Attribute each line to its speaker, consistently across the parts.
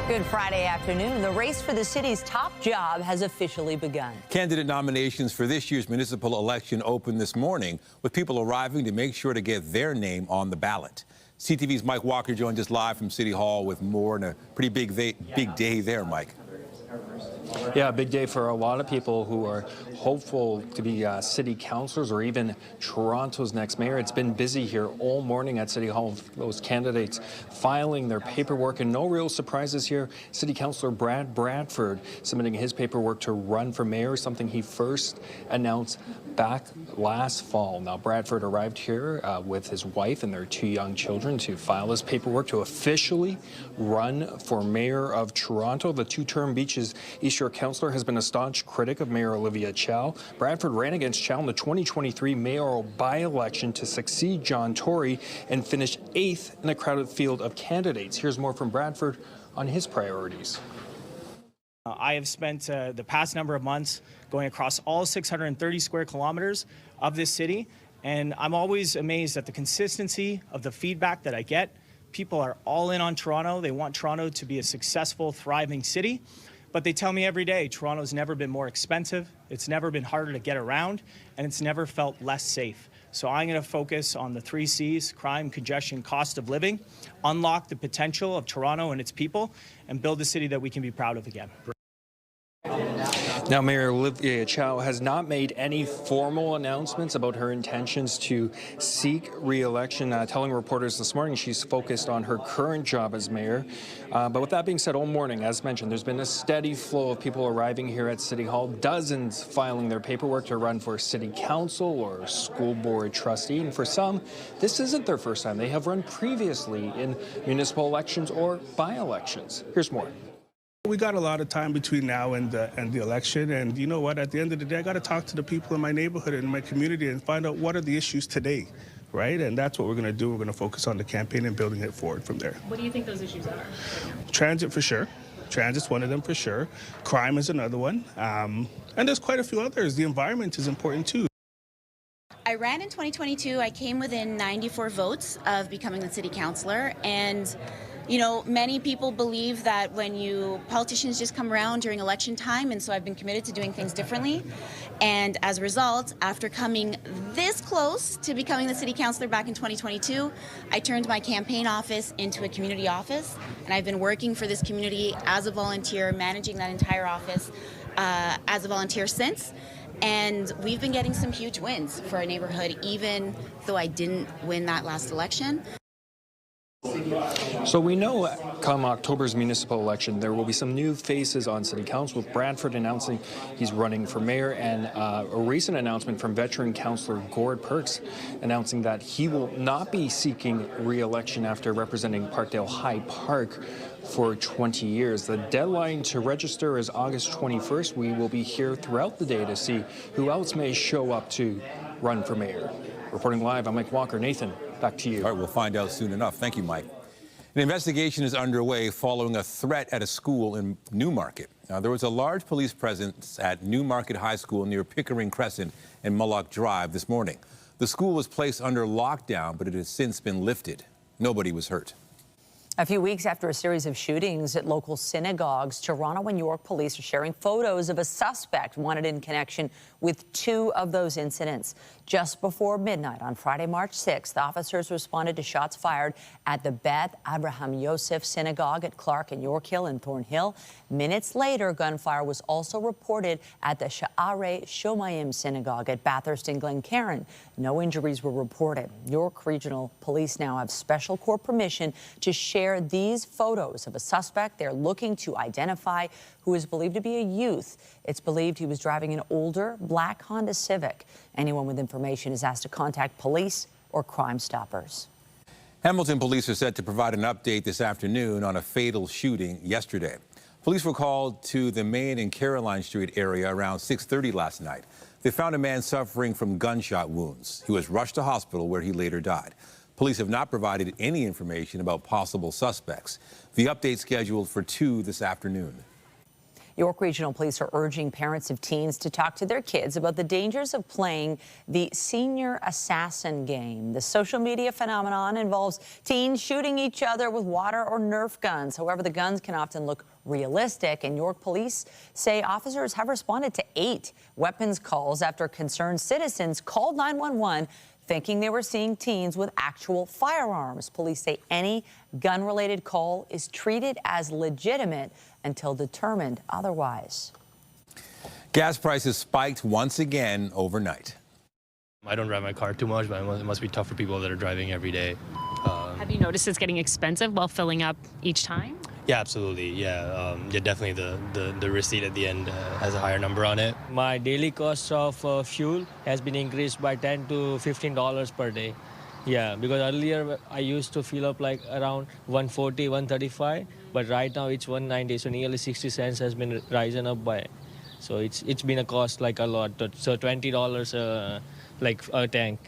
Speaker 1: Good Friday afternoon. The race for the city's top job has officially begun.
Speaker 2: Candidate nominations for this year's municipal election opened this morning, with people arriving to make sure to get their name on the ballot. CTV's Mike Walker joined us live from City Hall with more, and a pretty big day there, Mike.
Speaker 3: Yeah, a big day for a lot of people who are hopeful to be city councillors or even Toronto's next mayor. It's been busy here all morning at City Hall. Those candidates filing their paperwork, and no real surprises here. City Councillor Brad Bradford submitting his paperwork to run for mayor, something he first announced back last fall. Now, Bradford arrived here with his wife and their 2 young children to file his paperwork to officially run for mayor of Toronto. The two-term Beaches East York councillor has been a staunch critic of Mayor Olivia Chow. Bradford ran against Chow in the 2023 mayoral by-election to succeed John Tory and finished 8th in a crowded field of candidates. Here's more from Bradford on his priorities.
Speaker 4: I have spent the past number of months going across all 630 square kilometers of this city, and I'm always amazed at the consistency of the feedback that I get. People are all in on Toronto. They want Toronto to be a successful, thriving city. But they tell me every day, Toronto's never been more expensive, it's never been harder to get around, and it's never felt less safe. So I'm going to focus on the 3 C's: crime, congestion, cost of living, unlock the potential of Toronto and its people, and build a city that we can be proud of again.
Speaker 3: Now, Mayor Olivia Chow has not made any formal announcements about her intentions to seek re-election, telling reporters this morning she's focused on her current job as mayor. But with that being said, all morning, as mentioned, there's been a steady flow of people arriving here at City Hall, dozens filing their paperwork to run for city council or school board trustee. And for some, this isn't their first time. They have run previously in municipal elections or by-elections. Here's more.
Speaker 5: We got a lot of time between now and the election, and you know what? At the end of the day, I got to talk to the people in my neighborhood and my community and find out what are the issues today, right? And that's what we're going to do. We're going to focus on the campaign and building it forward from there.
Speaker 6: What do you think those issues are?
Speaker 5: Transit, for sure. Transit's one of them, for sure. Crime is another one. And there's quite a few others. The environment is important, too.
Speaker 7: I ran in 2022. I came within 94 votes of becoming the city councillor, and you know, many people believe that politicians just come around during election time, and so I've been committed to doing things differently. And as a result, after coming this close to becoming the city councillor back in 2022, I turned my campaign office into a community office, and I've been working for this community as a volunteer, managing that entire office as a volunteer since. And we've been getting some huge wins for our neighborhood, even though I didn't win that last election.
Speaker 3: So we know come October's municipal election, there will be some new faces on City Council, with Bradford announcing he's running for mayor, and a recent announcement from veteran councillor Gord Perks announcing that he will not be seeking re-election after representing Parkdale High Park for 20 years. The deadline to register is August 21st. We will be here throughout the day to see who else may show up to run for mayor. Reporting live, I'm Mike Walker. Nathan, back to you.
Speaker 2: All right, we'll find out soon enough. Thank you, Mike. An investigation is underway following a threat at a school in Newmarket. Now, there was a large police presence at Newmarket High School near Pickering Crescent and Mullock Drive this morning. The school was placed under lockdown, but it has since been lifted. Nobody was hurt.
Speaker 1: A few weeks after a series of shootings at local synagogues, Toronto and York police are sharing photos of a suspect wanted in connection with 2 of those incidents. Just before midnight on Friday, March 6th, officers responded to shots fired at the Beth Abraham Yosef Synagogue at Clark and York Hill and Thornhill. Minutes later, gunfire was also reported at the Sha'arei Shomayim Synagogue at Bathurst and Glencairn. No injuries were reported. York Regional Police now have special court permission to share these photos of a suspect they're looking to identify, who is believed to be a youth. It's believed he was driving an older black Honda Civic. Anyone with information is asked to contact police or Crime Stoppers.
Speaker 2: Hamilton police are set to provide an update this afternoon on a fatal shooting yesterday. Police were called to the Main and Caroline Street area around 6:30 last night. They found a man suffering from gunshot wounds. He was rushed to hospital where he later died. Police have not provided any information about possible suspects. The update scheduled for 2 this afternoon.
Speaker 1: York Regional Police are urging parents of teens to talk to their kids about the dangers of playing the senior assassin game. The social media phenomenon involves teens shooting each other with water or Nerf guns. However, the guns can often look realistic, and York police say officers have responded to 8 weapons calls after concerned citizens called 911 thinking they were seeing teens with actual firearms. Police say any gun-related call is treated as legitimate until determined otherwise.
Speaker 2: Gas prices spiked once again overnight.
Speaker 6: I don't drive my car too much, but it must be tough for people that are driving every day.
Speaker 8: Have you noticed it's getting expensive while filling up each time?
Speaker 6: Yeah, absolutely. Yeah, definitely the receipt at the end has a higher number on it.
Speaker 9: My daily cost of fuel has been increased by $10 to $15 per day. Yeah, because earlier I used to fill up like around 140, 135, but right now it's 190, so nearly 60 cents has been risen up by. So it's been a cost like a lot. So $20 like a tank.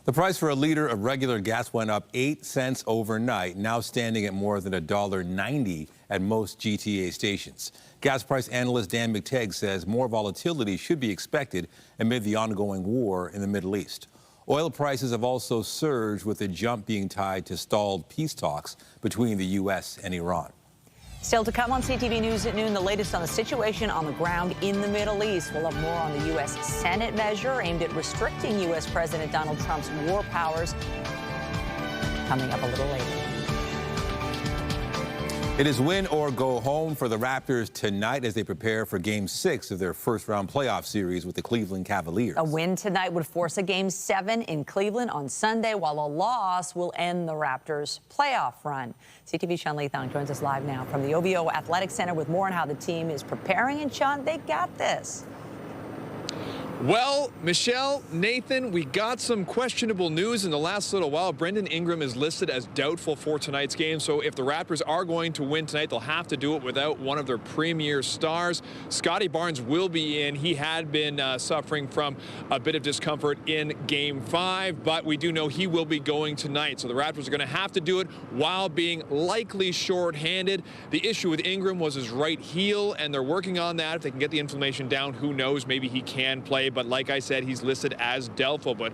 Speaker 2: The price for a liter of regular gas went up 8 cents overnight, now standing at more than $1.90 at most GTHA stations. Gas price analyst Dan McTagg says more volatility should be expected amid the ongoing war in the Middle East. Oil prices have also surged, with a jump being tied to stalled peace talks between the U.S. and Iran.
Speaker 1: Still to come on CTV News at noon, the latest on the situation on the ground in the Middle East. We'll have more on the U.S. Senate measure aimed at restricting U.S. President Donald Trump's war powers coming up a little later.
Speaker 2: It is win or go home for the Raptors tonight as they prepare for Game 6 of their first-round playoff series with the Cleveland Cavaliers.
Speaker 1: A win tonight would force a Game 7 in Cleveland on Sunday, while a loss will end the Raptors' playoff run. CTV's Sean Leathong joins us live now from the OVO Athletic Center with more on how the team is preparing. And, Sean, they got this.
Speaker 10: Well, Michelle, Nathan, we got some questionable news in the last little while. Brendan Ingram is listed as doubtful for tonight's game, so if the Raptors are going to win tonight, they'll have to do it without one of their premier stars. Scotty Barnes will be in. He had been suffering from a bit of discomfort in Game 5, but we do know he will be going tonight, so the Raptors are going to have to do it while being likely shorthanded. The issue with Ingram was his right heel, and they're working on that. If they can get the inflammation down, who knows, maybe he can play. But like I said, he's listed as doubtful. But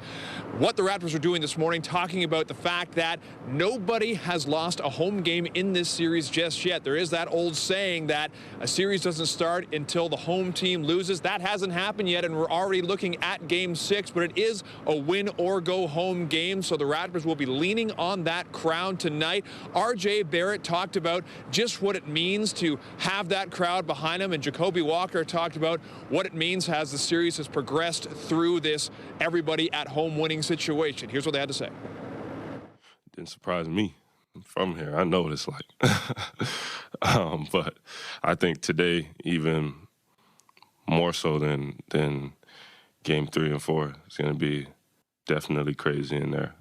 Speaker 10: what the Raptors are doing this morning, talking about the fact that nobody has lost a home game in this series just yet. There is that old saying that a series doesn't start until the home team loses. That hasn't happened yet, and we're already looking at Game 6, but it is a win or go home game, so the Raptors will be leaning on that crowd tonight. R.J. Barrett talked about just what it means to have that crowd behind him, and Jacoby Walker talked about what it means as the series has progressed through this everybody at home winning situation. Here's what they had to say.
Speaker 11: Didn't surprise me. I'm from here. I know what it's like. But I think today, even more so than Game 3 and 4, it's going to be definitely crazy in there.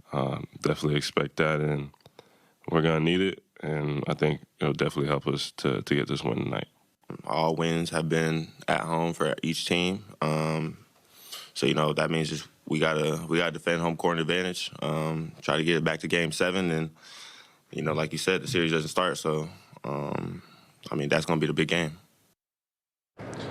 Speaker 11: Definitely expect that, and we're going to need it. And I think it'll definitely help us to get this win tonight.
Speaker 12: All wins have been at home for each team. So, you know, that means just we gotta defend home court advantage, try to get it back to Game 7. And, you know, like you said, the series doesn't start. So, I mean, that's going to be the big game.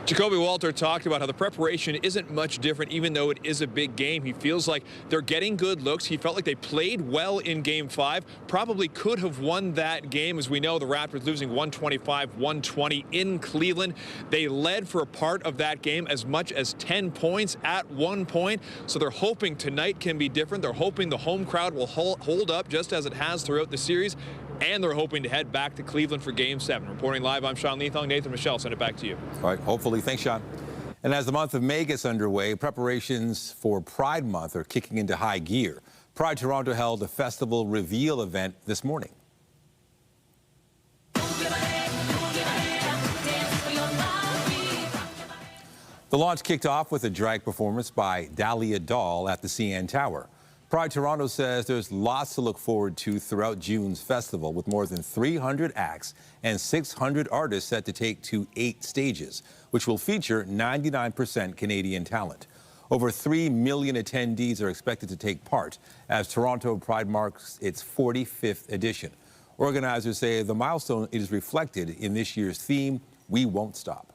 Speaker 10: Jacoby Walter talked about how the preparation isn't much different, even though it is a big game. He feels like they're getting good looks. He felt like they played well in Game 5, probably could have won that game. As we know, the Raptors losing 125-120 in Cleveland. They led for a part of that game as much as 10 points at one point. So they're hoping tonight can be different. They're hoping the home crowd will hold up just as it has throughout the series. And they're hoping to head back to Cleveland for Game 7. Reporting live, I'm Sean Leathong. Nathan, Michelle, send it back to you.
Speaker 2: All right, hopefully. Thanks, Sean. And as the month of May gets underway, preparations for Pride Month are kicking into high gear. Pride Toronto held a festival reveal event this morning. The launch kicked off with a drag performance by Dahlia Doll at the CN Tower. Pride Toronto says there's lots to look forward to throughout June's festival, with more than 300 acts and 600 artists set to take to 8 stages, which will feature 99% Canadian talent. Over 3 million attendees are expected to take part as Toronto Pride marks its 45th edition. Organizers say the milestone is reflected in this year's theme, We won't stop.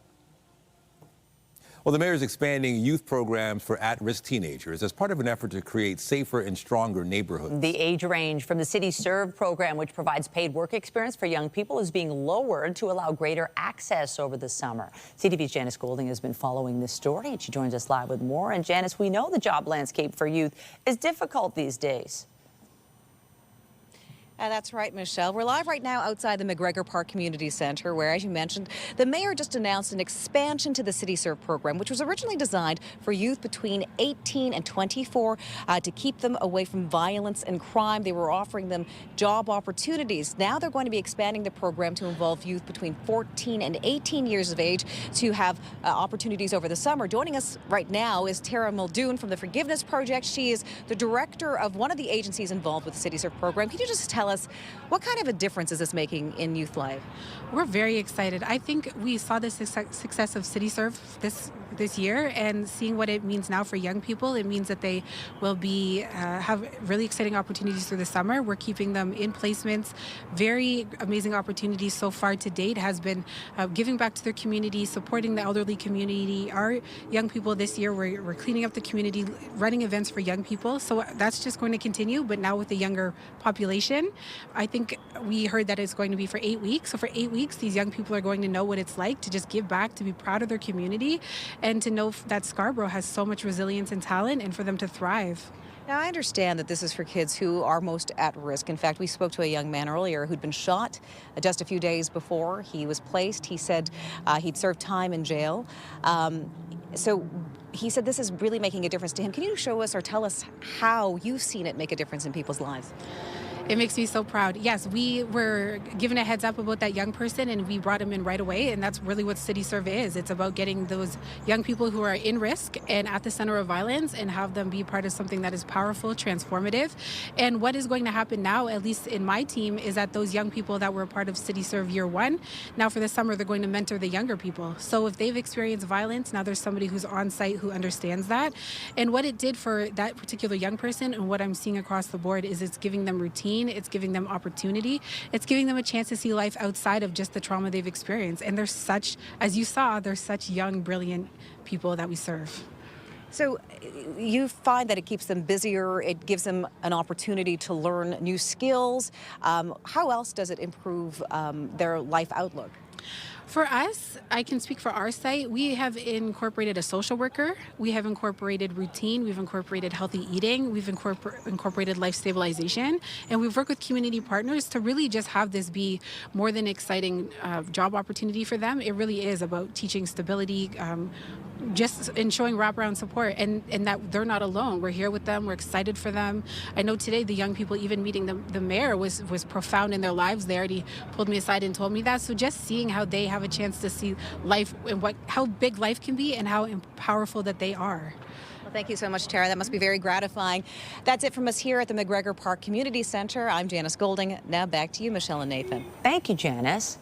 Speaker 2: Well, the mayor is expanding youth programs for at-risk teenagers as part of an effort to create safer and stronger neighborhoods.
Speaker 1: The age range from the CityServe program, which provides paid work experience for young people, is being lowered to allow greater access over the summer. CTV's Janice Golding has been following this story, and she joins us live with more. And Janice, we know the job landscape for youth is difficult these days.
Speaker 13: That's right, Michelle. We're live right now outside the McGregor Park Community Center, where, as you mentioned, the mayor just announced an expansion to the CityServe program, which was originally designed for youth between 18 and 24 to keep them away from violence and crime. They were offering them job opportunities. Now they're going to be expanding the program to involve youth between 14 and 18 years of age to have opportunities over the summer. Joining us right now is Tara Muldoon from the Forgiveness Project. She is the director of one of the agencies involved with the CityServe program. Can you just tell us what kind of a difference is this making in youth life?
Speaker 14: We're very excited. I think we saw the success of CityServe this year, and seeing what it means now for young people. It means that they will be have really exciting opportunities through the summer. We're keeping them in placements. Very amazing opportunities so far to date has been giving back to their community, supporting the elderly community. Our young people this year, we're cleaning up the community, running events for young people. So that's just going to continue, but now with the younger population. I think we heard that it's going to be for 8 weeks. So for 8 weeks, these young people are going to know what it's like to just give back, to be proud of their community, and to know that Scarborough has so much resilience and talent, and for them to thrive.
Speaker 13: Now, I understand that this is for kids who are most at risk. In fact, we spoke to a young man earlier who'd been shot just a few days before he was placed. He said he'd served time in jail. So he said this is really making a difference to him. Can you show us or tell us how you've seen it make a difference in people's lives?
Speaker 14: It makes me so proud. Yes, we were given a heads up about that young person, and we brought him in right away. And that's really what CityServe is. It's about getting those young people who are in risk and at the center of violence and have them be part of something that is powerful, transformative. And what is going to happen now, at least in my team, is that those young people that were a part of CityServe year one, now for the summer, they're going to mentor the younger people. So if they've experienced violence, now there's somebody who's on site who understands that. And what it did for that particular young person, and what I'm seeing across the board, is it's giving them routine. It's giving them opportunity. It's giving them a chance to see life outside of just the trauma they've experienced. And they're such, as you saw, they're such young, brilliant people that we serve.
Speaker 13: So you find that it keeps them busier, it gives them an opportunity to learn new skills. How else does it improve their life outlook?
Speaker 14: For us, I can speak for our site. We have incorporated a social worker. We have incorporated routine. We've incorporated healthy eating. We've incorporated life stabilization. And we've worked with community partners to really just have this be more than an exciting job opportunity for them. It really is about teaching stability, just ensuring wraparound support, and that they're not alone. We're here with them. We're excited for them. I know today the young people, even meeting the mayor was profound in their lives there. And he pulled me aside and told me that. So just seeing how they have a chance to see life and how big life can be and how powerful that they are.
Speaker 13: Well, thank you so much, Tara. That must be very gratifying. That's it from us here at the McGregor Park Community Center. I'm Janice Golding. Now back to you, Michelle and Nathan.
Speaker 1: Thank you, Janice.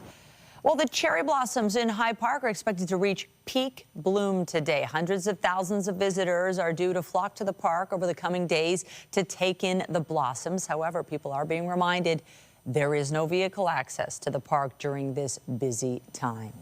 Speaker 1: Well, the cherry blossoms in High Park are expected to reach peak bloom today. Hundreds of thousands of visitors are due to flock to the park over the coming days to take in the blossoms. However, people are being reminded there is no vehicle access to the park during this busy time.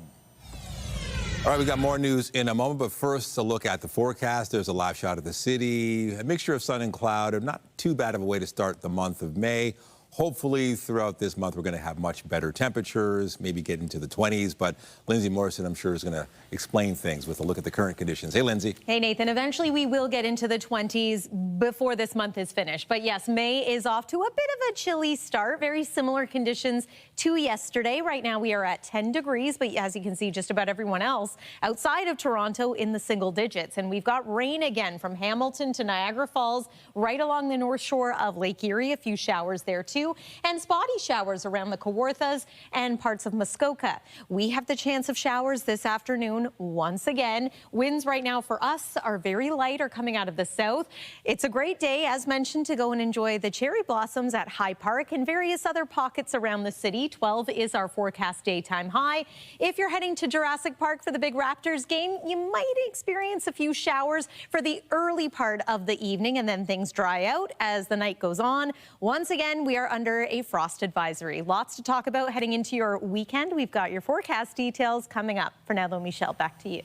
Speaker 2: All right, we got more news in a moment, but first a look at the forecast. There's a live shot of the city, a mixture of sun and cloud, and not too bad of a way to start the month of May. Hopefully, throughout this month, we're going to have much better temperatures, maybe get into the 20s. But Lindsay Morrison, I'm sure, is going to explain things with a look at the current conditions. Hey, Lindsay.
Speaker 15: Hey, Nathan. Eventually, we will get into the 20s before this month is finished. But yes, May is off to a bit of a chilly start. Very similar conditions to yesterday. Right now, we are at 10 degrees. But as you can see, just about everyone else outside of Toronto in the single digits. And we've got rain again from Hamilton to Niagara Falls, right along the north shore of Lake Erie. A few showers there, too. And spotty showers around the Kawarthas and parts of Muskoka. We have the chance of showers this afternoon once again. Winds right now for us are very light, are coming out of the south. It's a great day, as mentioned, to go and enjoy the cherry blossoms at High Park and various other pockets around the city. 12 is our forecast daytime high. If you're heading to Jurassic Park for the big Raptors game, you might experience a few showers for the early part of the evening, and then things dry out as the night goes on. Once again, we are are under a frost advisory. Lots to talk about heading into your weekend. We've got your forecast details coming up. For now, though, Michelle, back to you.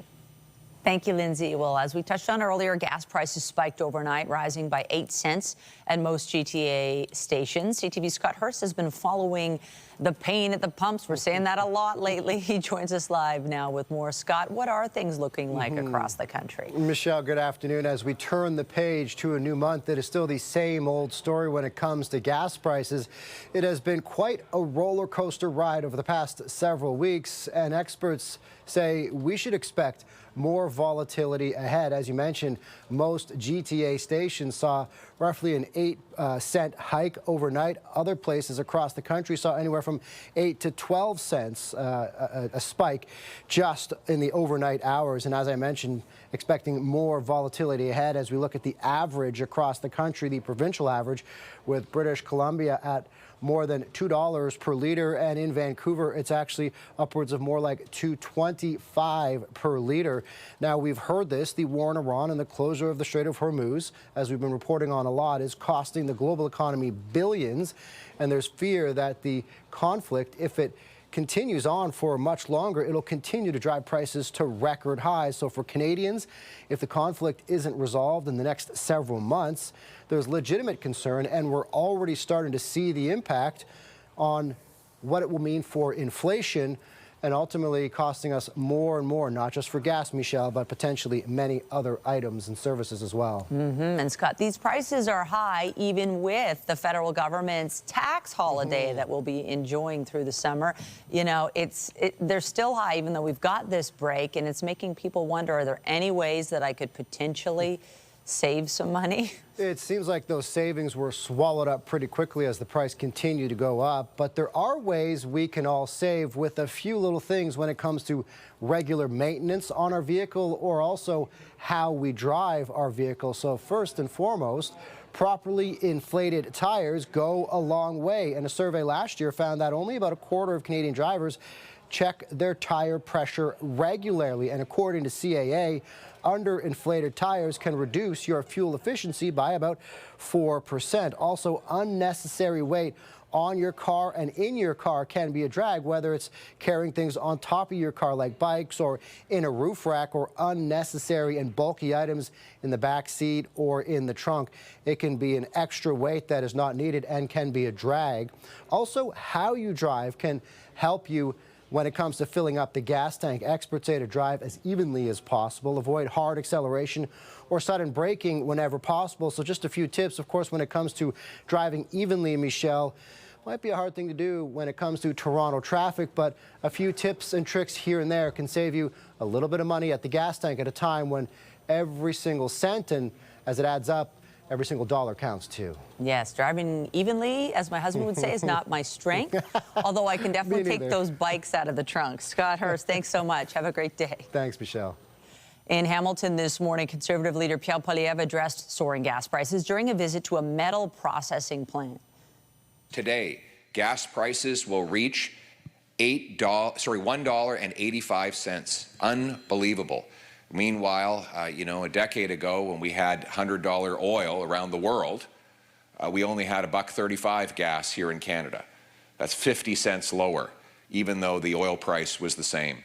Speaker 1: Thank you, Lindsay. Well, as we touched on earlier, gas prices spiked overnight, rising by 8 cents at most GTA stations. CTV's Scott Hurst has been following the pain at the pumps. We're saying that a lot lately. He joins us live now with more. Scott, what are things looking like across the country?
Speaker 16: Michelle, good afternoon. As we turn the page to a new month, it is still the same old story when it comes to gas prices. It has been quite a roller coaster ride over the past several weeks, and experts say we should expect more volatility ahead. As you mentioned, most GTA stations saw roughly an 8-cent hike overnight. Other places across the country saw anywhere from 8 to 12 cents, a spike just in the overnight hours. And as I mentioned, expecting more volatility ahead as we look at the average across the country, the provincial average, with British Columbia at more than $2 per liter, and in Vancouver, it's actually upwards of more like $2.25 per liter. Now, we've heard this, the war in Iran and the closure of the Strait of Hormuz, as we've been reporting on a lot, is costing the global economy billions, and there's fear that the conflict, if it continues on for much longer, it'll continue to drive prices to record highs. So for Canadians, if the conflict isn't resolved in the next several months, there's legitimate concern, and we're already starting to see the impact on what it will mean for inflation and ultimately costing us more and more, not just for gas, Michelle, but potentially many other items and services as well.
Speaker 1: And Scott, these prices are high even with the federal government's tax holiday that we'll be enjoying through the summer. You know, they're still high even though we've got this break, and it's making people wonder, are there any ways that I could potentially save some money?
Speaker 16: It seems like those savings were swallowed up pretty quickly as the price continued to go up, but there are ways we can all save with a few little things when it comes to regular maintenance on our vehicle or also how we drive our vehicle. So first and foremost, properly inflated tires go a long way, and a survey last year found that only about a quarter of Canadian drivers check their tire pressure regularly, and according to CAA, underinflated tires can reduce your fuel efficiency by about 4%. Also, unnecessary weight on your car and in your car can be a drag, whether it's carrying things on top of your car like bikes or in a roof rack, or unnecessary and bulky items in the back seat or in the trunk. It can be an extra weight that is not needed and can be a drag. Also, how you drive can help you when it comes to filling up the gas tank. Experts say to drive as evenly as possible, avoid hard acceleration or sudden braking whenever possible. So just a few tips, of course, when it comes to driving evenly, Michelle. Might be a hard thing to do when it comes to Toronto traffic, but a few tips and tricks here and there can save you a little bit of money at the gas tank at a time when every single cent, and as it adds up, every single dollar counts too.
Speaker 1: Yes, driving evenly, as my husband would say, is not my strength, although I can definitely take those bikes out of the trunk. Scott Hurst, thanks so much. Have a great day.
Speaker 16: Thanks, Michelle.
Speaker 1: In Hamilton this morning, Conservative leader Pierre Poilievre addressed soaring gas prices during a visit to a metal processing plant.
Speaker 17: Today, gas prices will reach $1.85. Unbelievable. Meanwhile, a decade ago when we had $100 oil around the world, we only had $1.35 gas here in Canada. That's 50 cents lower, even though the oil price was the same.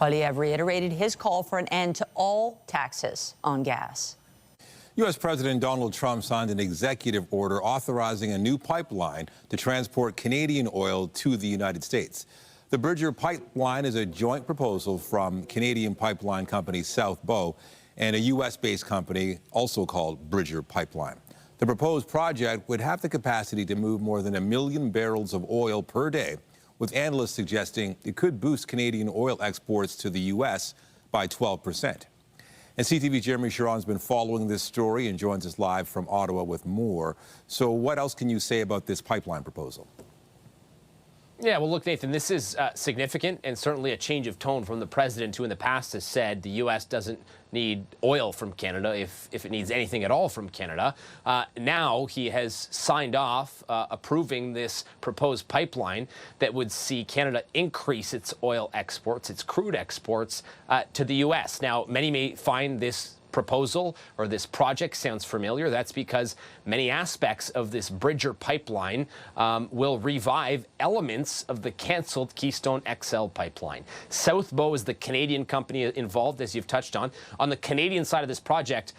Speaker 1: Poilievre reiterated his call for an end to all taxes on gas.
Speaker 2: U.S. President Donald Trump signed an executive order authorizing a new pipeline to transport Canadian oil to the United States. The Bridger Pipeline is a joint proposal from Canadian pipeline company South Bow and a U.S.-based company also called Bridger Pipeline. The proposed project would have the capacity to move more than 1 million barrels of oil per day, with analysts suggesting it could boost Canadian oil exports to the U.S. by 12%. And CTV's Jeremy Sharon's been following this story and joins us live from Ottawa with more. So what else can you say about this pipeline proposal?
Speaker 18: Yeah, well, look, Nathan, this is significant and certainly a change of tone from the president, who in the past has said the U.S. doesn't need oil from Canada if it needs anything at all from Canada. Now he has signed off approving this proposed pipeline that would see Canada increase its oil exports, its crude exports to the U.S. Now, many may find this proposal or this project sounds familiar, that's because many aspects of this Bridger pipeline will revive elements of the canceled Keystone XL pipeline. South Bow is the Canadian company involved, as you've touched on. On the Canadian side of this project,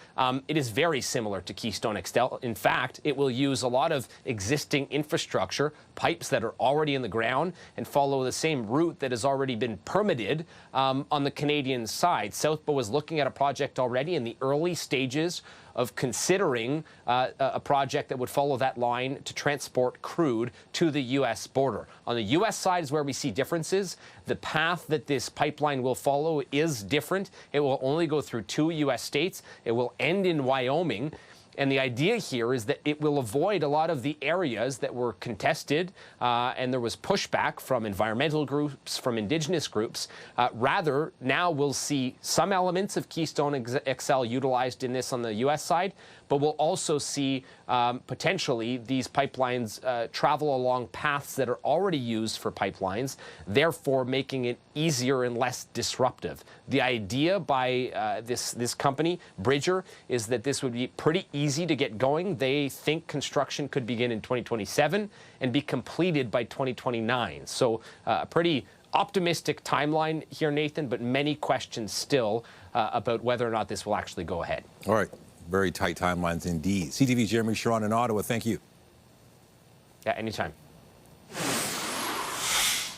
Speaker 18: it is very similar to Keystone XL. In fact, it will use a lot of existing infrastructure, pipes that are already in the ground, and follow the same route that has already been permitted on the Canadian side. South Bow is looking at a project already in the early stages of considering a project that would follow that line to transport crude to the U.S. border. On the U.S. side is where we see differences. The path that this pipeline will follow is different. It will only go through 2 U.S. states. It will end in Wyoming. And the idea here is that it will avoid a lot of the areas that were contested and there was pushback from environmental groups, from indigenous groups. Rather, now we'll see some elements of Keystone XL utilized in this on the U.S. side, but we'll also see potentially these pipelines travel along paths that are already used for pipelines, therefore making it easier and less disruptive. The idea by this company, Bridger, is that this would be pretty easy to get going. They think construction could begin in 2027 and be completed by 2029. So a pretty optimistic timeline here, Nathan, but many questions still about whether or not this will actually go ahead.
Speaker 2: All right. Very tight timelines indeed. CTV's Jeremy Sharon in Ottawa. Thank you.
Speaker 18: Yeah, anytime.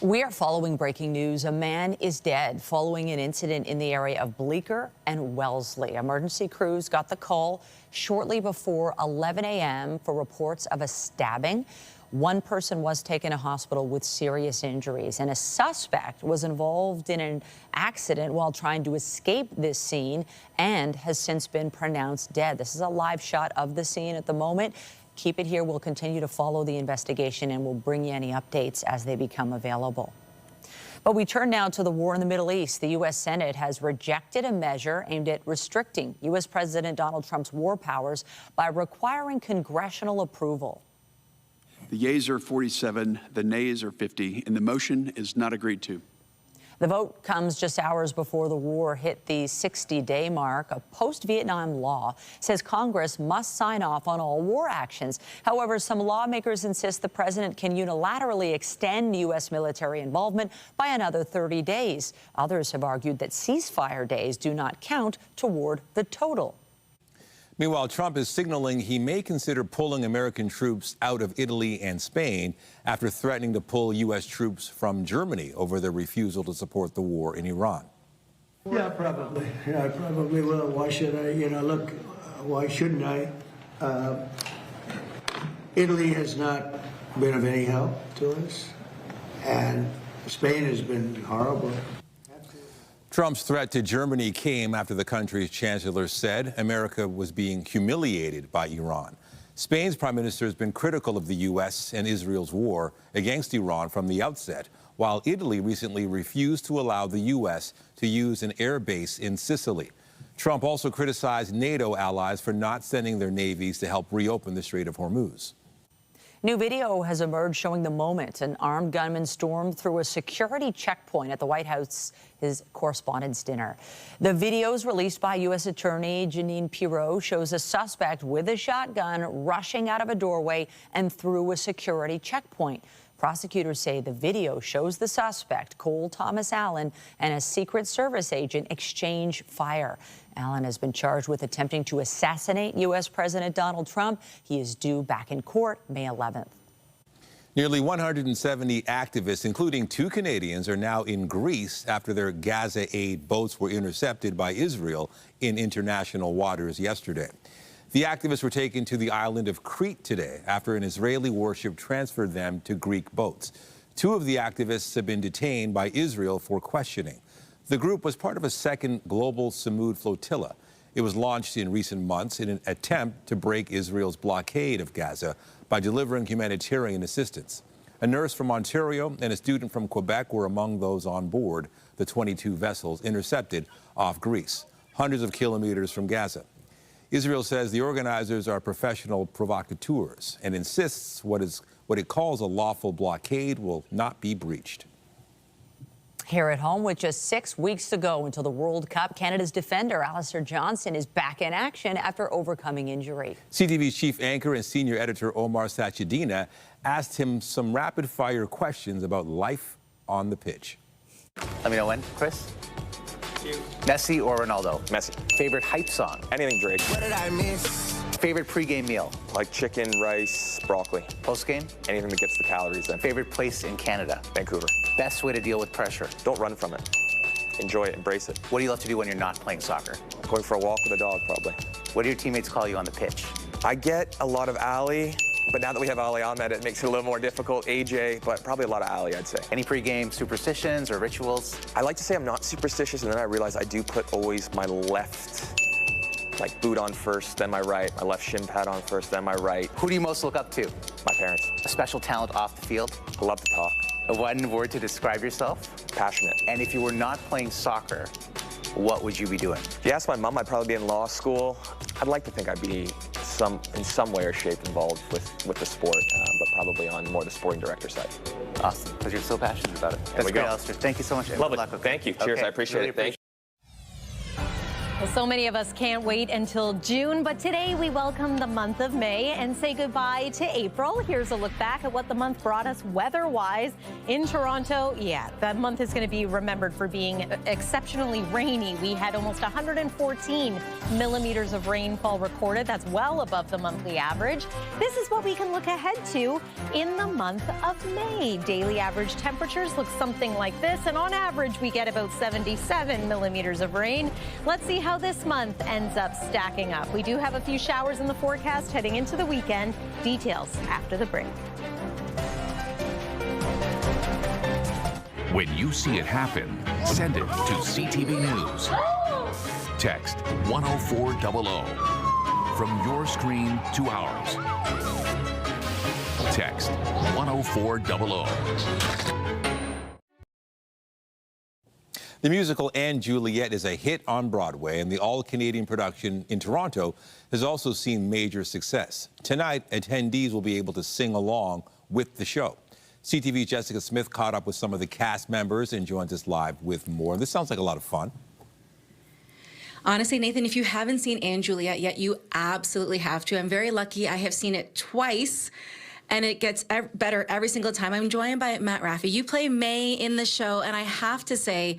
Speaker 1: We are following breaking news. A man is dead following an incident in the area of Bleecker and Wellesley. Emergency crews got the call shortly before 11 a.m. for reports of a stabbing. One person was taken to hospital with serious injuries, and a suspect was involved in an accident while trying to escape this scene and has since been pronounced dead. This is a live shot of the scene at the moment. Keep it here. We'll continue to follow the investigation, and we'll bring you any updates as they become available. But we turn now to the war in the Middle East. The U.S. Senate has rejected a measure aimed at restricting U.S. President Donald Trump's war powers by requiring congressional approval.
Speaker 19: The yeas are 47, the nays are 50, and the motion is not agreed to.
Speaker 1: The vote comes just hours before the war hit the 60-day mark. A post-Vietnam law says Congress must sign off on all war actions. However, some lawmakers insist the president can unilaterally extend U.S. military involvement by another 30 days. Others have argued that ceasefire days do not count toward the total.
Speaker 2: Meanwhile, Trump is signaling he may consider pulling American troops out of Italy and Spain after threatening to pull U.S. troops from Germany over their refusal to support the war in Iran.
Speaker 20: Yeah, probably. Yeah, I probably will. Why should I? Look, why shouldn't I? Italy has not been of any help to us, and Spain has been horrible.
Speaker 2: Trump's threat to Germany came after the country's chancellor said America was being humiliated by Iran. Spain's prime minister has been critical of the U.S. and Israel's war against Iran from the outset, while Italy recently refused to allow the U.S. to use an air base in Sicily. Trump also criticized NATO allies for not sending their navies to help reopen the Strait of Hormuz.
Speaker 1: New video has emerged showing the moment an armed gunman stormed through a security checkpoint at the White House, his correspondents' dinner. The videos released by U.S. Attorney Jeanine Pirro shows a suspect with a shotgun rushing out of a doorway and through a security checkpoint. Prosecutors say the video shows the suspect, Cole Thomas Allen, and a Secret Service agent exchange fire. Allen has been charged with attempting to assassinate U.S. President Donald Trump. He is due back in court May 11th.
Speaker 2: Nearly 170 activists, including 2 Canadians, are now in Greece after their Gaza aid boats were intercepted by Israel in international waters yesterday. The activists were taken to the island of Crete today after an Israeli warship transferred them to Greek boats. 2 of the activists have been detained by Israel for questioning. The group was part of a second global Samud flotilla. It was launched in recent months in an attempt to break Israel's blockade of Gaza by delivering humanitarian assistance. A nurse from Ontario and a student from Quebec were among those on board the 22 vessels intercepted off Greece, hundreds of kilometers from Gaza. Israel says the organizers are professional provocateurs and insists what it calls a lawful blockade will not be breached.
Speaker 1: Here at home, with just 6 weeks to go until the World Cup, Canada's defender Alistair Johnston is back in action after overcoming injury.
Speaker 2: CTV's chief anchor and senior editor Omar Sachedina asked him some rapid-fire questions about life on the pitch.
Speaker 21: Let me know when, Chris. Messi or Ronaldo?
Speaker 22: Messi.
Speaker 21: Favorite hype song?
Speaker 22: Anything Drake.
Speaker 21: What did I miss? Favorite pregame meal?
Speaker 22: Like chicken, rice, broccoli.
Speaker 21: Postgame?
Speaker 22: Anything that gets the calories in.
Speaker 21: Favorite place in Canada?
Speaker 22: Vancouver.
Speaker 21: Best way to deal with pressure?
Speaker 22: Don't run from it. Enjoy it, embrace it.
Speaker 21: What do you love to do when you're not playing soccer?
Speaker 22: Going for a walk with a dog, probably.
Speaker 21: What do your teammates call you on the pitch?
Speaker 22: I get a lot of Ali, but now that we have Ali Ahmed, it makes it a little more difficult. AJ, but probably a lot of Ali, I'd say.
Speaker 21: Any pregame superstitions or rituals?
Speaker 22: I like to say I'm not superstitious, and then I realize I do put always my left boot on first, then my right, my left shin pad on first, then my right.
Speaker 21: Who do you most look up to?
Speaker 22: My parents.
Speaker 21: A special talent off the field?
Speaker 22: I love to talk.
Speaker 21: One word to describe yourself?
Speaker 22: Passionate.
Speaker 21: And if you were not playing soccer, what would you be doing?
Speaker 22: If you ask my mom, I'd probably be in law school. I'd like to think I'd be in some way or shape involved with the sport, but probably on more the sporting director side.
Speaker 21: Awesome, because you're so passionate about it. That's great, Alistair. Thank you so much.
Speaker 22: Love it. Thank you. Cheers.
Speaker 21: Okay.
Speaker 22: I appreciate it. Thank you.
Speaker 15: Well, so many of us can't wait until June, but today we welcome the month of May and say goodbye to April. Here's a look back at what the month brought us weather-wise in Toronto. Yeah, that month is going to be remembered for being exceptionally rainy. We had almost 114 millimeters of rainfall recorded. That's well above the monthly average. This is what we can look ahead to in the month of May. Daily average temperatures look something like this, and on average we get about 77 millimeters of rain. Let's see how this month ends up stacking up. We do have a few showers in the forecast heading into the weekend. Details after the break.
Speaker 23: When you see it happen, send it to CTV News. Text 10400 from your screen to ours. Text 10400.
Speaker 2: The musical & Juliet is a hit on Broadway, and the all-Canadian production in Toronto has also seen major success. Tonight, attendees will be able to sing along with the show. CTV's Jessica Smith caught up with some of the cast members and joins us live with more. This sounds like a lot of fun.
Speaker 24: Honestly, Nathan, if you haven't seen & Juliet yet, you absolutely have to. I'm very lucky. I have seen it twice, and it gets better every single time. I'm joined by Matt Raffi. You play May in the show, and I have to say,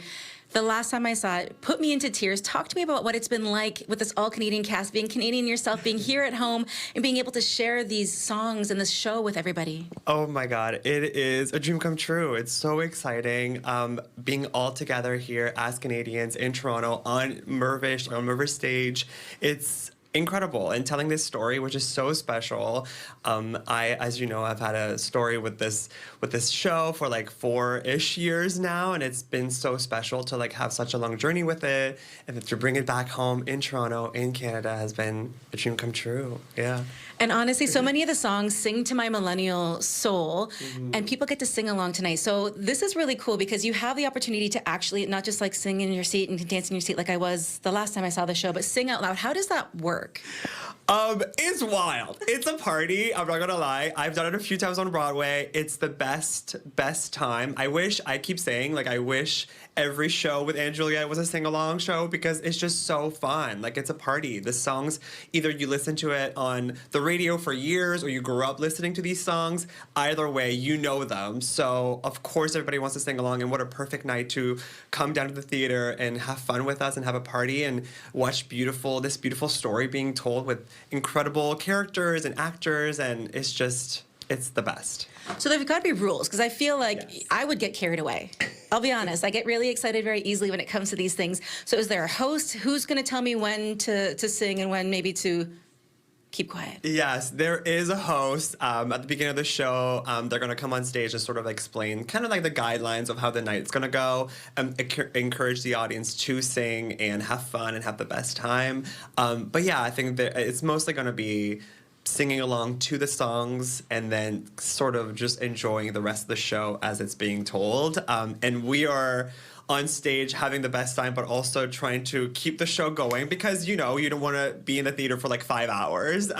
Speaker 24: the last time I saw it, put me into tears. Talk to me about what it's been like with this all-Canadian cast, being Canadian yourself, being here at home, and being able to share these songs and this show with everybody.
Speaker 25: Oh my God, it is a dream come true. It's so exciting being all together here as Canadians in Toronto on Mervish stage. It's incredible, and telling this story, which is so special. As you know, I've had a story with this show for like 4-ish years now, and it's been so special to like have such a long journey with it, and to bring it back home in Toronto, in Canada, has been a dream come true. Yeah.
Speaker 24: And honestly, so many of the songs sing to my millennial soul, and people get to sing along tonight. So this is really cool because you have the opportunity to actually not just like sing in your seat and dance in your seat like I was the last time I saw the show, but sing out loud. How does that work?
Speaker 25: It's wild. It's a party. I'm not gonna lie. I've done it a few times on Broadway. It's the best time. I keep saying, like, I wish every show with & Juliet was a sing-along show because it's just so fun. Like, it's a party. The songs, either you listen to it on the radio for years or you grew up listening to these songs. Either way, you know them. So, of course, everybody wants to sing along, and what a perfect night to come down to the theater and have fun with us and have a party and watch this beautiful story being told with incredible characters and actors, and it's the best.
Speaker 24: So there've got to be rules, because I feel like I would get carried away. I'll be honest. I get really excited very easily when it comes to these things. So is there a host? Who's going to tell me when to sing and when maybe to keep quiet?
Speaker 25: Yes, there is a host. At the beginning of the show, they're going to come on stage and sort of explain kind of like the guidelines of how the night's going to go, encourage the audience to sing and have fun and have the best time. But yeah, I think that it's mostly going to be singing along to the songs and then sort of just enjoying the rest of the show as it's being told. And we are on stage having the best time, but also trying to keep the show going because, you know, you don't want to be in the theater for like 5 hours.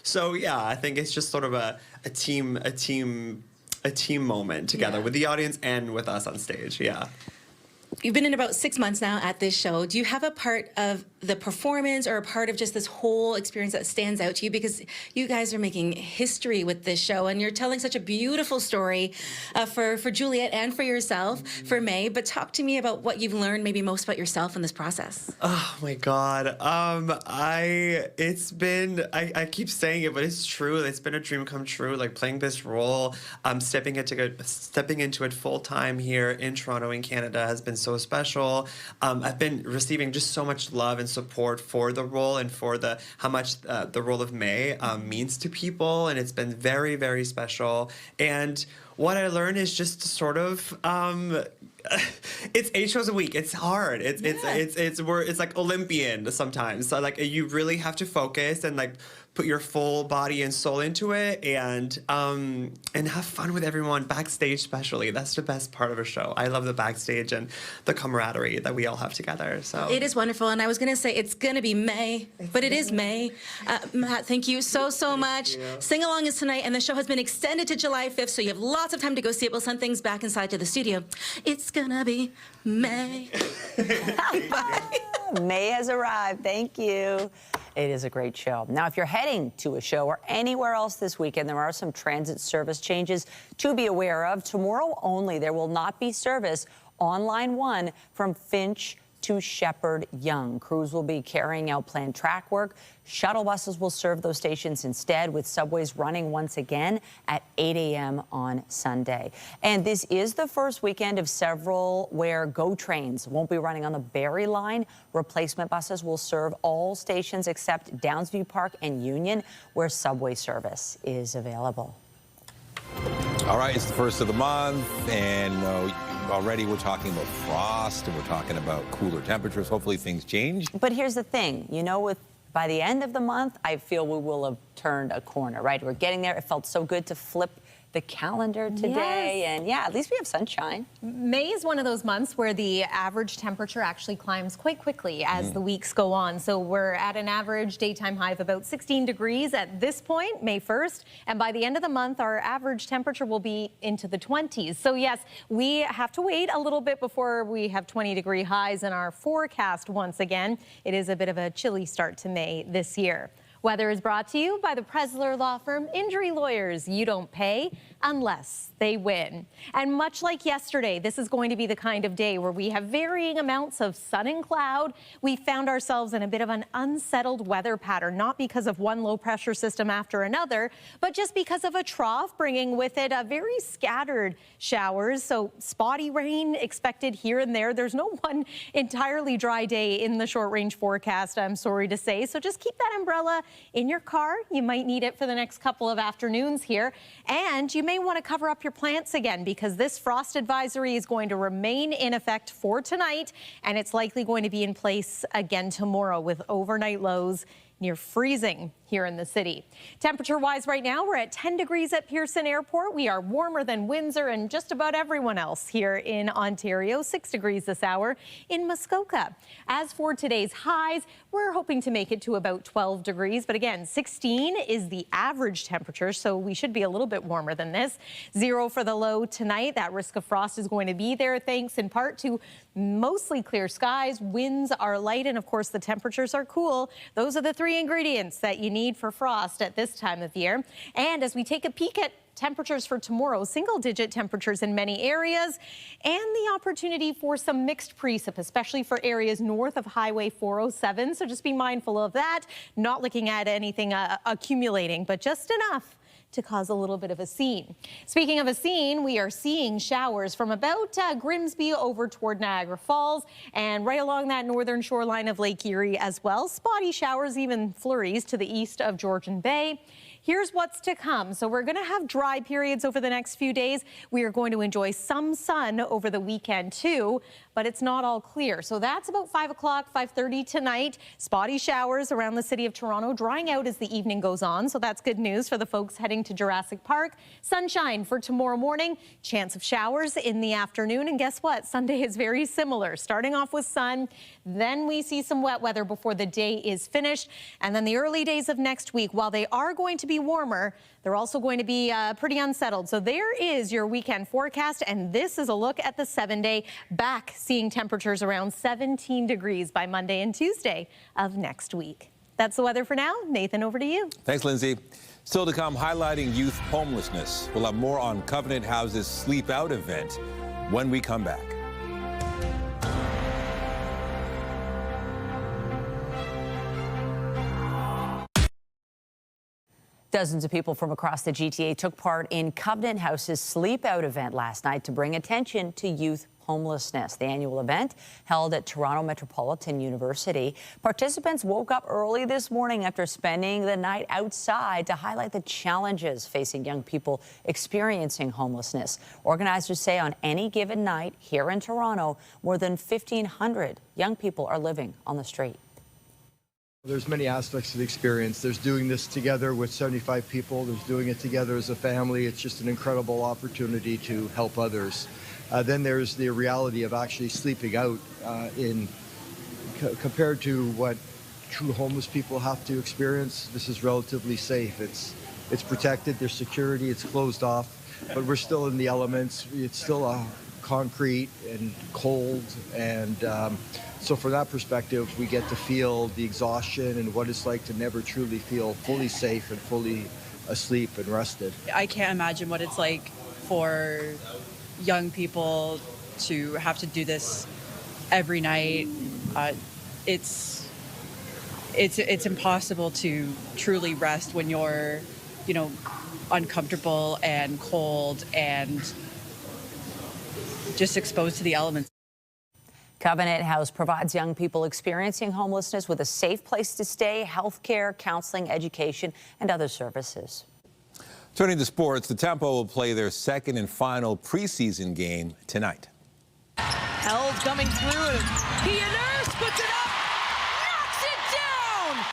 Speaker 25: So yeah, I think it's just sort of a team moment together with the audience and with us on stage. Yeah.
Speaker 24: You've been in about 6 months now at this show. Do you have a part of the performance or a part of just this whole experience that stands out to you? Because you guys are making history with this show, and you're telling such a beautiful story for Juliet and for yourself, for May. But talk to me about what you've learned maybe most about yourself in this process.
Speaker 25: Oh my God. I keep saying it, but it's true. It's been a dream come true. Like playing this role, stepping into it full time here in Toronto, in Canada, has been so special. I've been receiving just so much love and support for the role and for how much the role of May means to people, and it's been very, very special. And what I learned is just to sort of it's 8 shows a week. It's hard. It's like Olympian sometimes. So like you really have to focus and like put your full body and soul into it, and have fun with everyone backstage especially. That's the best part of a show. I love the backstage and the camaraderie that we all have together. So
Speaker 24: it is wonderful, and I was going to say it's going to be May, but it is May. Matt, thank you so much. Sing Along is tonight, and the show has been extended to July 5th, so you have lots of time to go see it. We'll send things back inside to the studio. It's going to be May.
Speaker 1: May has arrived. Thank you. It is a great show. Now, if you're heading to a show or anywhere else this weekend, there are some transit service changes to be aware of. Tomorrow only, there will not be service on Line 1 from Finch to Shepherd Young. Crews will be carrying out planned track work. Shuttle buses will serve those stations instead, with subways running once again at 8 a.m. on Sunday. And this is the first weekend of several where GO trains won't be running on the Barrie line. Replacement buses will serve all stations except Downsview Park and Union, where subway service is available.
Speaker 2: All right, it's the first of the month, and already we're talking about frost, and we're talking about cooler temperatures. Hopefully things change.
Speaker 1: But here's the thing, by the end of the month, I feel we will have turned a corner, right? We're getting there. It felt so good to flip the calendar today.
Speaker 15: Yes.
Speaker 1: And yeah, at least we have sunshine.
Speaker 15: May is one of those months where the average temperature actually climbs quite quickly as the weeks go on. So we're at an average daytime high of about 16 degrees at this point, May 1st. And by the end of the month, our average temperature will be into the 20s. So yes, we have to wait a little bit before we have 20-degree highs in our forecast once again. It is a bit of a chilly start to May this year. Weather is brought to you by the Presler Law Firm Injury Lawyers. You don't pay unless they win. And much like yesterday, this is going to be the kind of day where we have varying amounts of sun and cloud. We found ourselves in a bit of an unsettled weather pattern, not because of one low pressure system after another, but just because of a trough bringing with it a very scattered showers. So spotty rain expected here and there. There's no one entirely dry day in the short range forecast, I'm sorry to say. So just keep that umbrella in your car. You might need it for the next couple of afternoons here. And you may want to cover up your plants again, because this frost advisory is going to remain in effect for tonight, and it's likely going to be in place again tomorrow with overnight lows near freezing here in the city. Temperature-wise right now, we're at 10 degrees at Pearson Airport. We are warmer than Windsor and just about everyone else here in Ontario. 6 degrees this hour in Muskoka. As for today's highs, we're hoping to make it to about 12 degrees. But again, 16 is the average temperature, so we should be a little bit warmer than this. 0 for the low tonight. That risk of frost is going to be there, thanks in part to mostly clear skies. Winds are light, and of course the temperatures are cool. Those are the 3 ingredients that you need for frost at this time of year. And as we take a peek at temperatures for tomorrow, single-digit temperatures in many areas, and the opportunity for some mixed precip, especially for areas north of Highway 407. So just be mindful of that. Not looking at anything accumulating, but just enough to cause a little bit of a scene. Speaking of a scene, we are seeing showers from about Grimsby over toward Niagara Falls and right along that northern shoreline of Lake Erie as well. Spotty showers, even flurries to the east of Georgian Bay. Here's what's to come. So we're going to have dry periods over the next few days. We are going to enjoy some sun over the weekend too, but it's not all clear. So that's about 5 o'clock, 5:30 tonight. Spotty showers around the city of Toronto, drying out as the evening goes on. So that's good news for the folks heading heading to Jurassic Park. Sunshine for tomorrow morning, chance of showers in the afternoon. And guess what? Sunday is very similar. Starting off with sun, then we see some wet weather before the day is finished. And then the early days of next week, while they are going to be warmer, they're also going to be pretty unsettled. So there is your weekend forecast, and this is a look at the 7-day back, seeing temperatures around 17 degrees by Monday and Tuesday of next week. That's the weather for now. Nathan, over to you.
Speaker 2: Thanks, Lindsay. Still to come, highlighting youth homelessness. We'll have more on Covenant House's Sleep Out event when we come back.
Speaker 1: Dozens of people from across the GTA took part in Covenant House's Sleep Out event last night to bring attention to youth homelessness. The annual event held at Toronto Metropolitan University. Participants woke up early this morning after spending the night outside to highlight the challenges facing young people experiencing homelessness. Organizers say on any given night here in Toronto, more than 1,500 young people are living on the street.
Speaker 3: There's many aspects of the experience. There's doing this together with 75 people. There's doing it together as a family. It's just an incredible opportunity to help others. Then there's the reality of actually sleeping out compared to what true homeless people have to experience. This is relatively safe. It's protected. There's security. It's closed off, but we're still in the elements. It's still concrete and cold, and so from that perspective, we get to feel the exhaustion and what it's like to never truly feel fully safe and fully asleep and rested.
Speaker 4: I can't imagine what it's like for young people to have to do this every night. It's impossible to truly rest when you're, uncomfortable and cold and just exposed to the elements.
Speaker 1: Covenant House provides young people experiencing homelessness with a safe place to stay, health care, counseling, education, and other services.
Speaker 2: Turning to sports, the Tempo will play their second and final preseason game tonight.
Speaker 5: Held coming through, and he inerts, puts it up, knocks it down!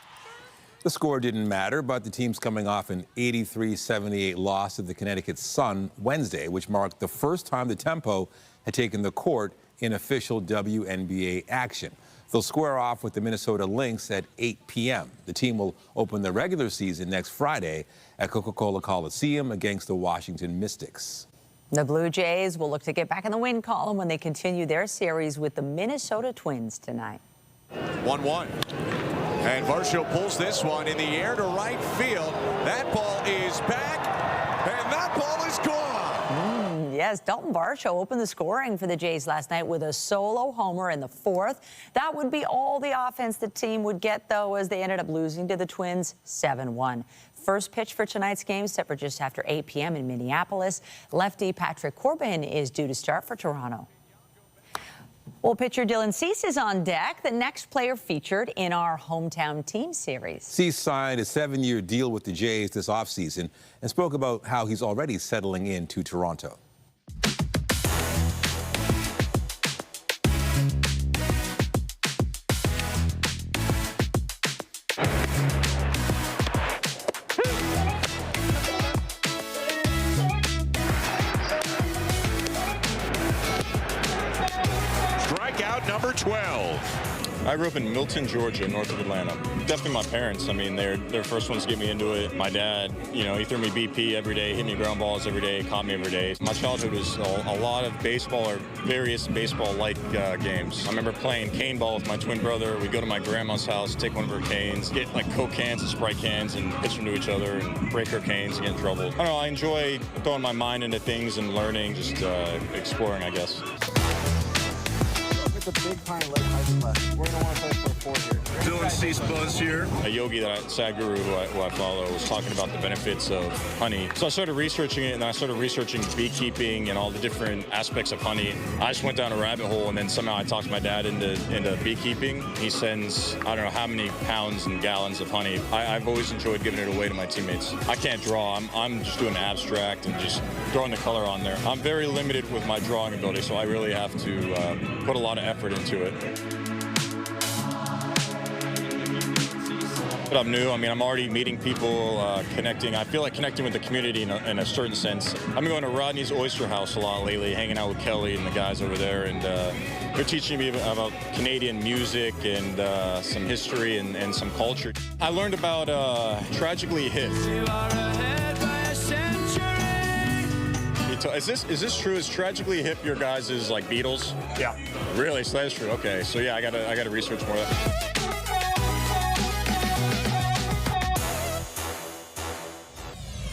Speaker 2: The score didn't matter, but the team's coming off an 83-78 loss to the Connecticut Sun Wednesday, which marked the first time the Tempo had taken the court in official WNBA action. They'll square off with the Minnesota Lynx at 8 p.m. The team will open the regular season next Friday at Coca-Cola Coliseum against the Washington Mystics.
Speaker 1: The Blue Jays will look to get back in the win column when they continue their series with the Minnesota Twins tonight.
Speaker 7: 1-1. And Varsho pulls this one in the air to right field. That ball is back, and that ball is gone.
Speaker 1: Yes, Dalton Varsho opened the scoring for the Jays last night with a solo homer in the fourth. That would be all the offense the team would get, though, as they ended up losing to the Twins 7-1. First pitch for tonight's game set for just after 8 p.m. in Minneapolis. Lefty Patrick Corbin is due to start for Toronto. Well, pitcher Dylan Cease is on deck, the next player featured in our hometown team series.
Speaker 2: Cease signed a 7-year deal with the Jays this offseason and spoke about how he's already settling into Toronto.
Speaker 7: Strikeout number 12.
Speaker 8: I grew up in Milton, Georgia, north of Atlanta. Definitely my parents. I mean, they're first ones to get me into it. My dad, he threw me BP every day, hit me ground balls every day, caught me every day. My childhood was a lot of baseball or various baseball-like games. I remember playing cane ball with my twin brother. We'd go to my grandma's house, take one of her canes, get like Coke cans and Sprite cans and pitch them to each other and break her canes and get in trouble. I don't know, I enjoy throwing my mind into things and learning, just exploring, I guess.
Speaker 26: The Big Pine Lake High School. We're going to want to play for a 4 here.
Speaker 8: Dylan Cease Buzz here. A yogi Sadhguru who I follow was talking about the benefits of honey. So I started researching it, and then I started researching beekeeping and all the different aspects of honey. I just went down a rabbit hole, and then somehow I talked my dad into beekeeping. He sends, I don't know how many pounds and gallons of honey. I've always enjoyed giving it away to my teammates. I can't draw. I'm just doing abstract and just throwing the color on there. I'm very limited with my drawing ability, so I really have to put a lot of effort into it. But I'm new. I mean, I'm already meeting people, connecting. I feel like connecting with the community in a certain sense. I've been going to Rodney's Oyster House a lot lately, hanging out with Kelly and the guys over there, and they're teaching me about Canadian music and some history and some culture. I learned about Tragically Hip. Is this true? Is Tragically Hip your guys' like Beatles? Yeah. Really? So that's true. Okay. So yeah, I gotta research more of that.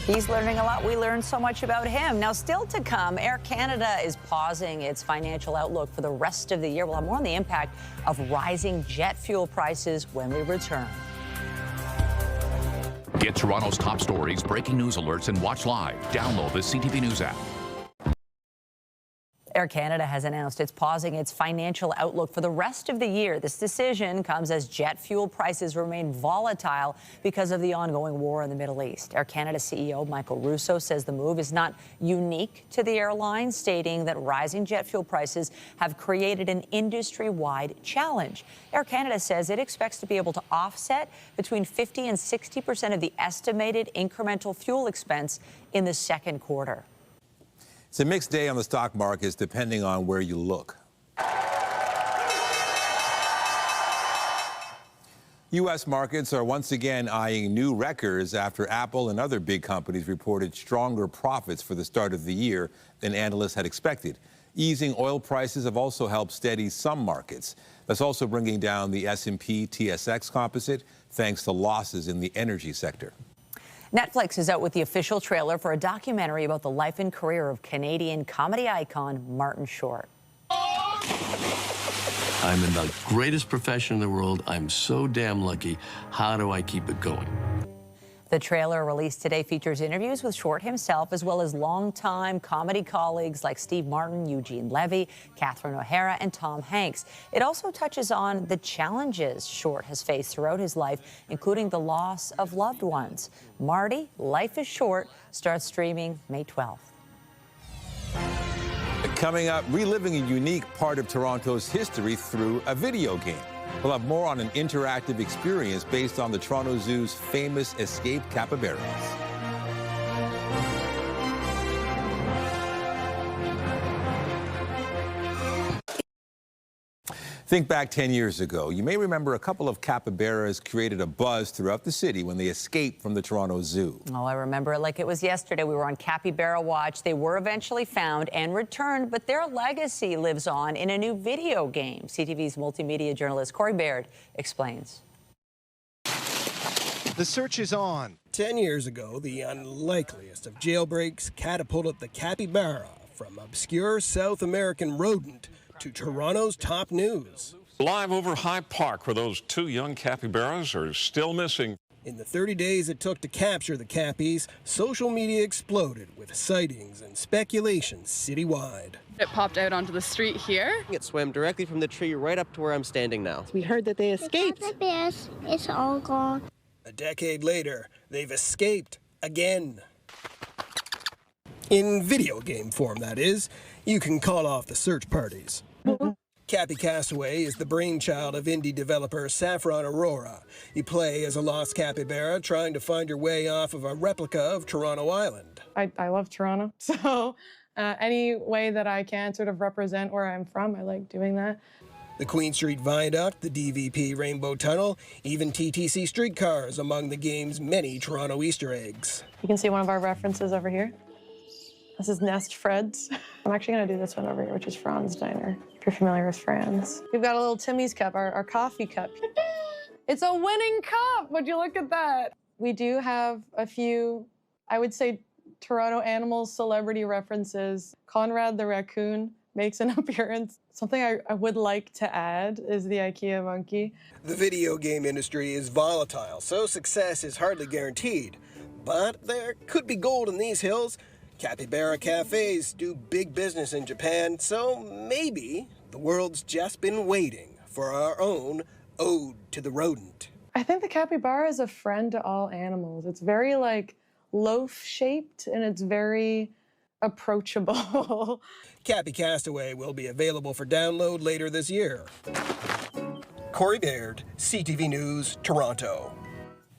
Speaker 1: He's learning a lot. We learned so much about him. Now, still to come, Air Canada is pausing its financial outlook for the rest of the year. We'll have more on the impact of rising jet fuel prices when we return.
Speaker 23: Get Toronto's top stories, breaking news alerts, and watch live. Download the CTV News app.
Speaker 1: Air Canada has announced it's pausing its financial outlook for the rest of the year. This decision comes as jet fuel prices remain volatile because of the ongoing war in the Middle East. Air Canada CEO Michael Russo says the move is not unique to the airline, stating that rising jet fuel prices have created an industry-wide challenge. Air Canada says it expects to be able to offset between 50 and 60% of the estimated incremental fuel expense in the second quarter.
Speaker 2: It's a mixed day on the stock markets depending on where you look. U.S. markets are once again eyeing new records after Apple and other big companies reported stronger profits for the start of the year than analysts had expected. Easing oil prices have also helped steady some markets. That's also bringing down the S&P TSX composite thanks to losses in the energy sector.
Speaker 1: Netflix is out with the official trailer for a documentary about the life and career of Canadian comedy icon Martin Short.
Speaker 6: I'm in the greatest profession in the world. I'm so damn lucky. How do I keep it going?
Speaker 1: The trailer released today features interviews with Short himself, as well as longtime comedy colleagues like Steve Martin, Eugene Levy, Catherine O'Hara, and Tom Hanks. It also touches on the challenges Short has faced throughout his life, including the loss of loved ones. Marty, Life is Short, starts streaming May 12th.
Speaker 2: Coming up, reliving a unique part of Toronto's history through a video game. We'll have more on an interactive experience based on the Toronto Zoo's famous escaped capybaras. Think back 10 years ago. You may remember a couple of capybaras created a buzz throughout the city when they escaped from the Toronto Zoo.
Speaker 1: Oh, I remember it like it was yesterday. We were on Capybara watch. They were eventually found and returned, but their legacy lives on in a new video game. CTV's multimedia journalist Corey Baird explains.
Speaker 9: The search is on. 10 years ago, the unlikeliest of jailbreaks catapulted the capybara from obscure South American rodent to Toronto's top news.
Speaker 10: Live over High Park, where those two young capybaras are still missing.
Speaker 9: In the 30 days it took to capture the cappies, social media exploded with sightings and speculations citywide.
Speaker 11: It popped out onto the street here.
Speaker 12: It swam directly from the tree right up to where I'm standing now.
Speaker 14: We heard that they escaped. The capybaras, it's all gone.
Speaker 9: A decade later, they've escaped again. In video game form, that is. You can call off the search parties. Cappy Castaway is the brainchild of indie developer Saffron Aurora. You play as a lost capybara trying to find your way off of a replica of Toronto Island.
Speaker 27: I love Toronto, so any way that I can sort of represent where I'm from, I like doing that.
Speaker 9: The Queen Street Viaduct, the DVP Rainbow Tunnel, even TTC streetcars among the game's many Toronto Easter eggs.
Speaker 27: You can see one of our references over here. This is Nest Fred's. I'm actually gonna do this one over here, which is Fran's Diner, if you're familiar with Fran's. We've got a little Timmy's cup, our coffee cup. It's a winning cup, would you look at that? We do have a few, I would say, Toronto animals celebrity references. Conrad the raccoon makes an appearance. Something I would like to add is the IKEA monkey.
Speaker 9: The video game industry is volatile, so success is hardly guaranteed. But there could be gold in these hills. Capybara cafes do big business in Japan, so maybe the world's just been waiting for our own ode to the rodent.
Speaker 27: I think the capybara is a friend to all animals. It's very like loaf-shaped and it's very approachable.
Speaker 9: Cappy Castaway will be available for download later this year. Corey Baird, CTV News, Toronto.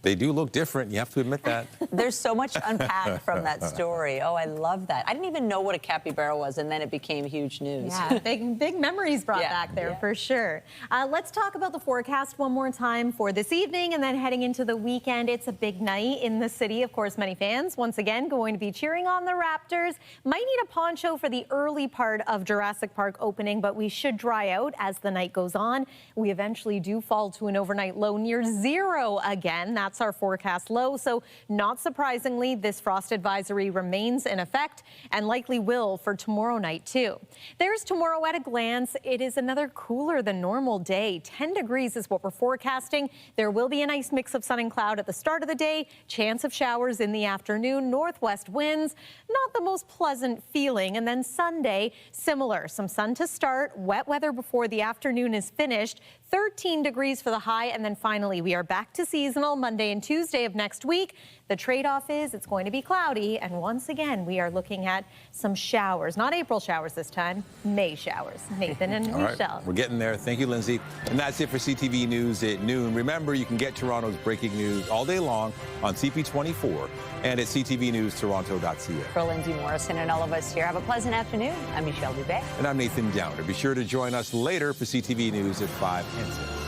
Speaker 2: They do look different. You have to admit that.
Speaker 1: There's so much to unpack from that story. Oh, I love that. I didn't even know what a capybara was, and then it became huge news.
Speaker 15: Yeah, big memories brought back there for sure. Let's talk about the forecast one more time for this evening, and then heading into the weekend. It's a big night in the city. Of course, many fans, once again, going to be cheering on the Raptors. Might need a poncho for the early part of Jurassic Park opening, but we should dry out as the night goes on. We eventually do fall to an overnight low near 0 again. That's our forecast low. So not surprisingly, this frost advisory remains in effect and likely will for tomorrow night too. There's tomorrow at a glance. It is another cooler than normal day. 10 degrees is what we're forecasting. There will be a nice mix of sun and cloud at the start of the day. Chance of showers in the afternoon. Northwest winds, not the most pleasant feeling. And then Sunday, similar. Some sun to start. Wet weather before the afternoon is finished. 13 degrees for the high. And then finally, we are back to seasonal Monday and Tuesday of next week. The trade-off is it's going to be cloudy. And once again, we are looking at some showers. Not April showers this time, May showers. Nathan and Michelle.
Speaker 2: We're getting there. Thank you, Lindsay. And that's it for CTV News at noon. Remember, you can get Toronto's breaking news all day long on CP24 and at ctvnewstoronto.ca.
Speaker 1: For Lindsay Morrison and all of us here, have a pleasant afternoon. I'm Michelle Dubé.
Speaker 2: And I'm Nathan Downer. Be sure to join us later for CTV News at 5 and 6.